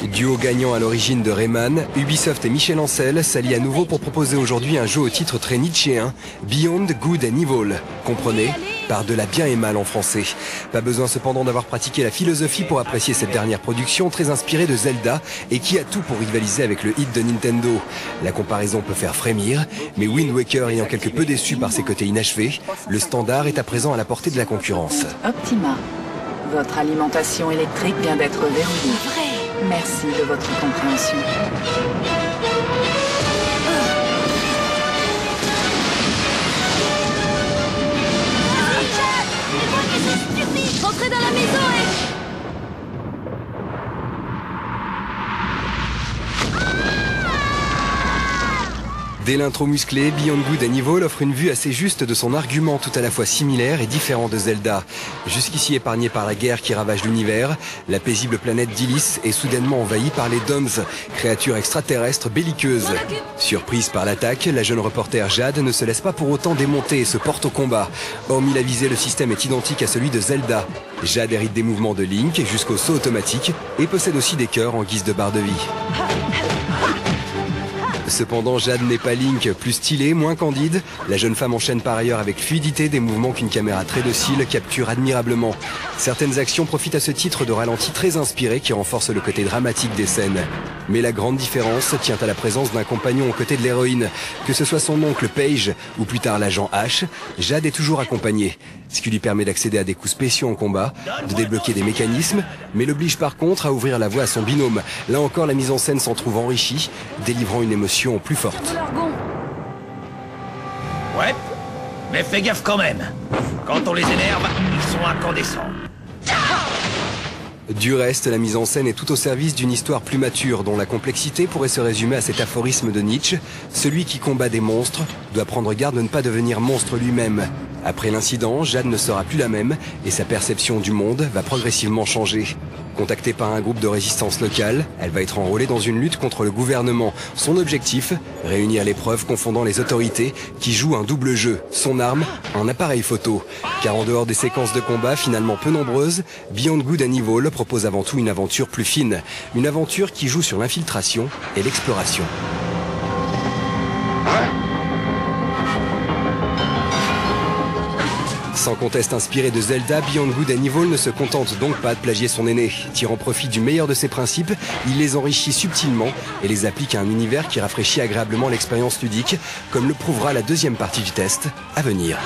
Duo gagnant à l'origine de Rayman, Ubisoft et Michel Ancel s'allient à nouveau pour proposer aujourd'hui un jeu au titre très nietzschéen, Beyond Good and Evil. Comprenez, par-delà bien et mal en français. Pas besoin cependant d'avoir pratiqué la philosophie pour apprécier cette dernière production très inspirée de Zelda et qui a tout pour rivaliser avec le hit de Nintendo. La comparaison peut faire frémir, mais Wind Waker ayant quelque peu déçu par ses côtés inachevés, le standard est à présent à la portée de la concurrence. Optima, votre alimentation électrique vient d'être verrouillée. Merci de votre compréhension. Entrez dans la maison et... Dès l'intro musclé, Beyond Good and Evil offre une vue assez juste de son argument tout à la fois similaire et différent de Zelda. Jusqu'ici épargnée par la guerre qui ravage l'univers, la paisible planète d'Ilis est soudainement envahie par les Doms, créatures extraterrestres belliqueuses. Surprise par l'attaque, la jeune reporter Jade ne se laisse pas pour autant démonter et se porte au combat. Hormis la visée, le système est identique à celui de Zelda. Jade hérite des mouvements de Link jusqu'au saut automatique et possède aussi des cœurs en guise de barre de vie. Cependant, Jade n'est pas Link, plus stylé, moins candide. La jeune femme enchaîne par ailleurs avec fluidité des mouvements qu'une caméra très docile capture admirablement. Certaines actions profitent à ce titre de ralentis très inspirés qui renforcent le côté dramatique des scènes. Mais la grande différence tient à la présence d'un compagnon aux côtés de l'héroïne. Que ce soit son oncle Paige ou plus tard l'agent H, Jade est toujours accompagnée. Ce qui lui permet d'accéder à des coups spéciaux en combat, de débloquer des mécanismes, mais l'oblige par contre à ouvrir la voie à son binôme. Là encore, la mise en scène s'en trouve enrichie, délivrant une émotion plus forte. Ouais, mais fais gaffe quand même. Quand on les énerve, ils sont incandescents. Du reste, la mise en scène est tout au service d'une histoire plus mature dont la complexité pourrait se résumer à cet aphorisme de Nietzsche: celui qui combat des monstres doit prendre garde de ne pas devenir monstre lui-même. Après l'incident, Jade ne sera plus la même et sa perception du monde va progressivement changer. Contactée par un groupe de résistance locale, elle va être enrôlée dans une lutte contre le gouvernement. Son objectif, réunir les preuves confondant les autorités qui jouent un double jeu. Son arme, un appareil photo. Car en dehors des séquences de combat finalement peu nombreuses, Beyond Good and Evil propose avant tout une aventure plus fine. Une aventure qui joue sur l'infiltration et l'exploration. Sans conteste inspiré de Zelda, Beyond Good and Evil ne se contente donc pas de plagier son aîné. Tirant profit du meilleur de ses principes, il les enrichit subtilement et les applique à un univers qui rafraîchit agréablement l'expérience ludique, comme le prouvera la deuxième partie du test à venir.